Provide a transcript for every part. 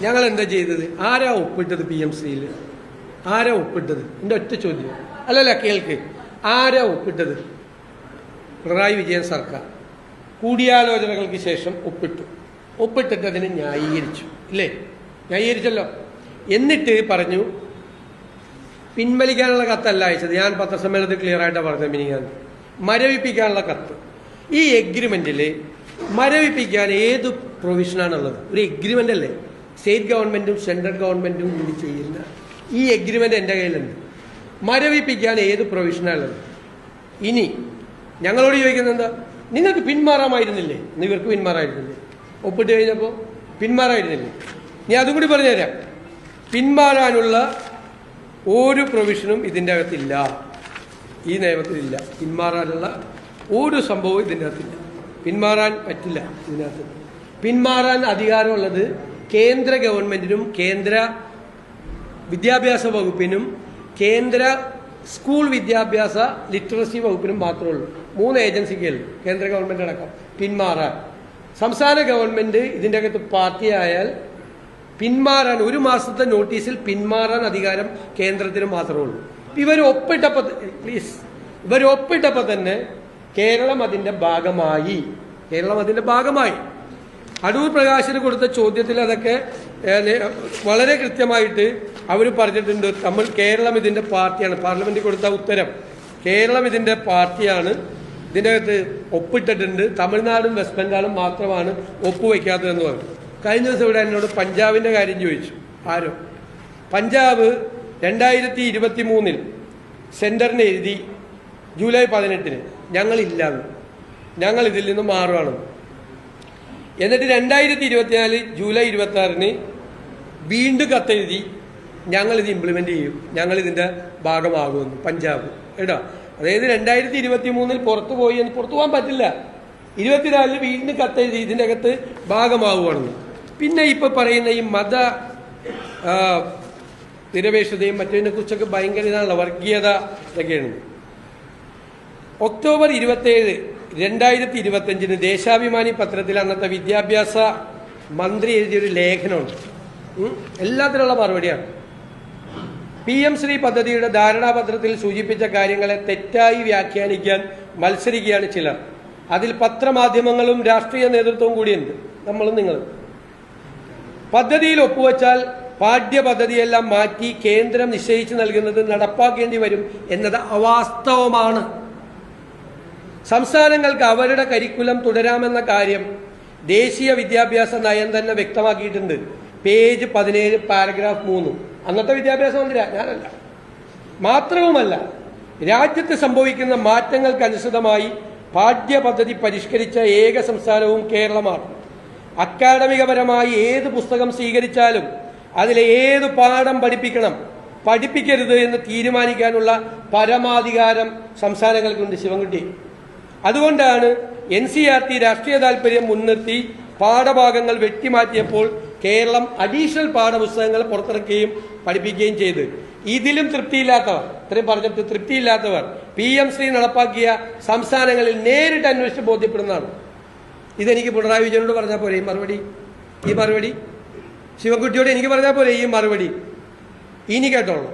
ഞങ്ങൾ എന്താ ചെയ്തത്? ആരാ ഒപ്പിട്ടത്? PMCയിൽ ആരാ ഒപ്പിട്ടത്? എൻ്റെ ഒറ്റ ചോദ്യം. അല്ലല്ല, കേൾക്ക്. ആരാ ഒപ്പിട്ടത്? പിണറായി വിജയൻ സർക്കാർ കൂടിയാലോചനകൾക്ക് ശേഷം ഒപ്പിട്ടിട്ട് അതിനെ ന്യായീകരിച്ചു. ഇല്ലേ? ന്യായീകരിച്ചല്ലോ. എന്നിട്ട് പറഞ്ഞു പിൻവലിക്കാനുള്ള കത്തല്ല അയച്ചത്. ഞാൻ പത്രസമ്മേളനത്തിൽ ക്ലിയർ ആയിട്ടാണ് പറഞ്ഞത്. മിനിങ്ങാന്ന് മരവിപ്പിക്കാനുള്ള കത്ത്. ഈ എഗ്രിമെന്റിൽ മരവിപ്പിക്കാൻ ഏത് പ്രൊവിഷനാണുള്ളത്? ഒരു എഗ്രിമെന്റ് അല്ലേ? സ്റ്റേറ്റ് ഗവൺമെന്റും സെൻട്രൽ ഗവൺമെന്റും കൂടി ചെയ്യുന്ന ഈ എഗ്രിമെന്റ് എൻ്റെ കയ്യിലുണ്ട്. മരവിപ്പിക്കാൻ ഏത് പ്രൊവിഷനാണുള്ളത്? ഇനി ഞങ്ങളോട് ചോദിക്കുന്നത് എന്താ? നിങ്ങൾക്ക് പിന്മാറാമായിരുന്നില്ലേ? ഇവർക്ക് പിന്മാറായിരുന്നില്ലേ? ഒപ്പിട്ട് കഴിഞ്ഞപ്പോൾ പിന്മാറായിരുന്നില്ലേ? ഞാൻ അതും കൂടി പറഞ്ഞുതരാം. പിന്മാറാനുള്ള ഒരു പ്രൊവിഷനും ഇതിൻ്റെ അകത്തില്ല, ഈ നിയമത്തിലില്ല. പിന്മാറാനുള്ള ഒരു സംഭവവും ഇതിൻ്റെ അകത്തില്ല. പിന്മാറാൻ പറ്റില്ല. ഇതിനകത്ത് പിന്മാറാൻ അധികാരമുള്ളത് കേന്ദ്ര ഗവൺമെന്റിനും കേന്ദ്ര വിദ്യാഭ്യാസ വകുപ്പിനും കേന്ദ്ര സ്കൂൾ വിദ്യാഭ്യാസ ലിറ്ററസി വകുപ്പിനും മാത്രമേ ഉള്ളൂ. 3 ഏജൻസിക്കല്ലേ, കേന്ദ്ര ഗവൺമെന്റ് അടക്കം. പിന്മാറാൻ സംസ്ഥാന ഗവൺമെന്റ് ഇതിൻ്റെ അകത്ത് പാർട്ടിയായാൽ പിന്മാറാൻ 1 മാസത്തെ നോട്ടീസിൽ പിന്മാറാൻ അധികാരം കേന്ദ്രത്തിന് മാത്രമേ ഉള്ളൂ. ഇവർ ഒപ്പിട്ടപ്പോൾ തന്നെ കേരളം അതിൻ്റെ ഭാഗമായി. അടൂർ പ്രകാശിന് കൊടുത്ത ചോദ്യത്തിൽ അതൊക്കെ വളരെ കൃത്യമായിട്ട് അവർ പറഞ്ഞിട്ടുണ്ട്. കേരളം ഇതിൻ്റെ പാർട്ടിയാണ്. പാർലമെന്റിൽ കൊടുത്ത ഉത്തരം, കേരളം ഇതിൻ്റെ പാർട്ടിയാണ്, ഇതിൻ്റെ അകത്ത് ഒപ്പിട്ടിട്ടുണ്ട്. തമിഴ്നാടും വെസ്റ്റ് ബംഗാളും മാത്രമാണ് ഒപ്പുവെക്കാത്തതെന്ന് പറഞ്ഞു. കഴിഞ്ഞ ദിവസം ഇവിടെ എന്നോട് പഞ്ചാബിൻ്റെ കാര്യം ചോദിച്ചു. ആരോ പഞ്ചാബ് 2023 സെന്ററിന് എഴുതി ജൂലൈ 18 ഞങ്ങളില്ലാന്ന്, ഞങ്ങൾ ഇതിൽ നിന്ന് മാറുകയാണ്. എന്നിട്ട് 2024 ജൂലൈ 26 വീണ്ടും കത്തെഴുതി ഞങ്ങളിത് ഇംപ്ലിമെന്റ് ചെയ്യും, ഞങ്ങളിതിൻ്റെ ഭാഗമാകുമെന്ന്. പഞ്ചാബ് കേട്ടോ. അതായത് 2023 പുറത്തു പോകാൻ പറ്റില്ല. 24 വീണ്ടും കത്തെഴുതി ഇതിൻ്റെ അകത്ത് ഭാഗമാകുവാണെന്ന്. പിന്നെ ഇപ്പൊ പറയുന്ന ഈ മത നിരപേക്ഷതയും മറ്റതിനെ കുറിച്ചൊക്കെ ഭയങ്കര ഇതാണല്ലോ, വർഗീയത ഇതൊക്കെയാണ്. ഒക്ടോബർ 27, 2025 ദേശാഭിമാനി പത്രത്തിൽ അന്നത്തെ വിദ്യാഭ്യാസ മന്ത്രി എഴുതിയൊരു ലേഖനമുണ്ട്. എല്ലാത്തിനുള്ള മറുപടിയാണ്. PM ശ്രീ പദ്ധതിയുടെ ധാരണാപത്രത്തിൽ സൂചിപ്പിച്ച കാര്യങ്ങളെ തെറ്റായി വ്യാഖ്യാനിക്കാൻ മത്സരിക്കുകയാണ് ചിലർ. അതിൽ പത്രമാധ്യമങ്ങളും രാഷ്ട്രീയ നേതൃത്വവും കൂടിയുണ്ട്, നമ്മളും നിങ്ങളും. പദ്ധതിയിൽ ഒപ്പുവെച്ചാൽ പാഠ്യപദ്ധതിയെല്ലാം മാറ്റി കേന്ദ്രം നിശ്ചയിച്ചു നൽകുന്നത് നടപ്പാക്കേണ്ടി വരും എന്നത് അവാസ്തവമാണ്. സംസ്ഥാനങ്ങൾക്ക് അവരുടെ കരിക്കുലം തുടരാമെന്ന കാര്യം ദേശീയ വിദ്യാഭ്യാസ നയം തന്നെ വ്യക്തമാക്കിയിട്ടുണ്ട്. Page 17 paragraph 3. അന്നത്തെ വിദ്യാഭ്യാസ മന്ത്രി ഞാനല്ല. മാത്രവുമല്ല, രാജ്യത്ത് സംഭവിക്കുന്ന മാറ്റങ്ങൾക്കനുസൃതമായി പാഠ്യപദ്ധതി പരിഷ്കരിച്ച ഏക സംസ്ഥാനവും കേരളമാണ്. അക്കാഡമികപരമായി ഏത് പുസ്തകം സ്വീകരിച്ചാലും അതിലെ ഏത് പാഠം പഠിപ്പിക്കരുത് എന്ന് തീരുമാനിക്കാനുള്ള പരമാധികാരം സംസ്ഥാനങ്ങൾക്കുണ്ട്. ശിവൻകുട്ടി, അതുകൊണ്ടാണ് NCERT രാഷ്ട്രീയ താല്പര്യം മുൻനിർത്തി പാഠഭാഗങ്ങൾ വെട്ടിമാറ്റിയപ്പോൾ കേരളം അഡീഷണൽ പാഠപുസ്തകങ്ങൾ പുറത്തിറക്കുകയും പഠിപ്പിക്കുകയും ചെയ്ത്. ഇതിലും തൃപ്തിയില്ലാത്തവർ, ഇത്രയും പറഞ്ഞിട്ട് തൃപ്തിയില്ലാത്തവർ PM ശ്രീ നടപ്പാക്കിയ സംസ്ഥാനങ്ങളിൽ നേരിട്ട് അന്വേഷിച്ച് ബോധ്യപ്പെടുന്നതാണ്. ഇതെനിക്ക് പിണറായി വിജയനോട് പറഞ്ഞാൽ പോലെ ഈ മറുപടി ശിവൻകുട്ടിയോട് എനിക്ക് പറഞ്ഞാൽ പോലെ ഈ മറുപടി. ഇനി കേട്ടോളൂ.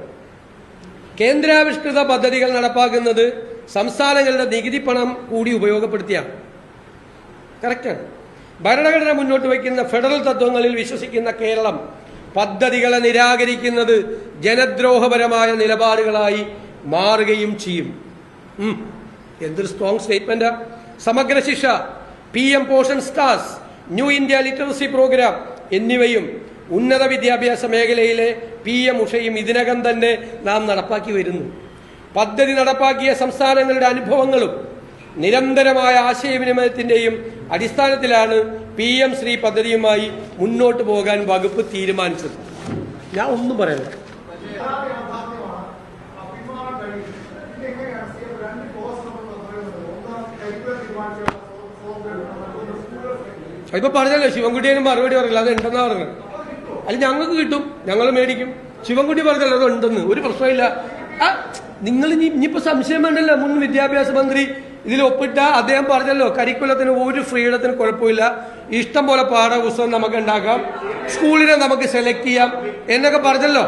കേന്ദ്രാവിഷ്കൃത പദ്ധതികൾ നടപ്പാക്കുന്നത് സംസ്ഥാനങ്ങളുടെ നികുതി പണം കൂടി ഉപയോഗപ്പെടുത്തിയാണ്. കറക്റ്റാണ്. ഭരണഘടന മുന്നോട്ട് വയ്ക്കുന്ന ഫെഡറൽ തത്വങ്ങളിൽ വിശ്വസിക്കുന്ന കേരളം പദ്ധതികളെ നിരാകരിക്കുന്നത് ജനദ്രോഹപരമായ നിലപാടുകളായി മാറുകയും ചെയ്യും. എന്തൊരു strong സ്റ്റേറ്റ്മെന്റാ. Samagra Shiksha, PM Poshan STARS, new India literacy programme എന്നിവയും ഉന്നത വിദ്യാഭ്യാസ മേഖലയിലെ PM ഉഷയും ഇതിനകം തന്നെ നാം നടപ്പാക്കി വരുന്നു. പദ്ധതി നടപ്പാക്കിയ സംസ്ഥാനങ്ങളുടെ അനുഭവങ്ങളും നിരന്തരമായ ആശയവിനിമയത്തിന്റെയും അടിസ്ഥാനത്തിലാണ് PM ശ്രീ പദ്ധതിയുമായി മുന്നോട്ട് പോകാൻ വകുപ്പ് തീരുമാനിച്ചത്. ഞാൻ ഒന്നും പറയണ്ട. ഇപ്പൊ പറഞ്ഞല്ലോ, ശിവൻകുട്ടിയും മറുപടി പറയില്ല, അത് ഉണ്ടെന്നാ പറഞ്ഞത്. അല്ല, ഞങ്ങൾക്ക് കിട്ടും, ഞങ്ങൾ മേടിക്കും. ശിവൻകുട്ടി പറഞ്ഞല്ലോ അത് ഉണ്ടെന്ന്, ഒരു പ്രശ്നമില്ല. നിങ്ങൾ ഇനിയിപ്പോ സംശയം വേണ്ടല്ലോ. മുൻ വിദ്യാഭ്യാസ മന്ത്രി ഇതിൽ ഒപ്പിട്ട അദ്ദേഹം പറഞ്ഞല്ലോ കരിക്കുലത്തിന് ഒരു ഫ്രീഡത്തിന് കുഴപ്പമില്ല, ഇഷ്ടം പോലെ പാഠപുസ്തകം നമുക്ക് ഉണ്ടാക്കാം, സ്കൂളിനെ നമുക്ക് സെലക്ട് ചെയ്യാം എന്നൊക്കെ പറഞ്ഞല്ലോ.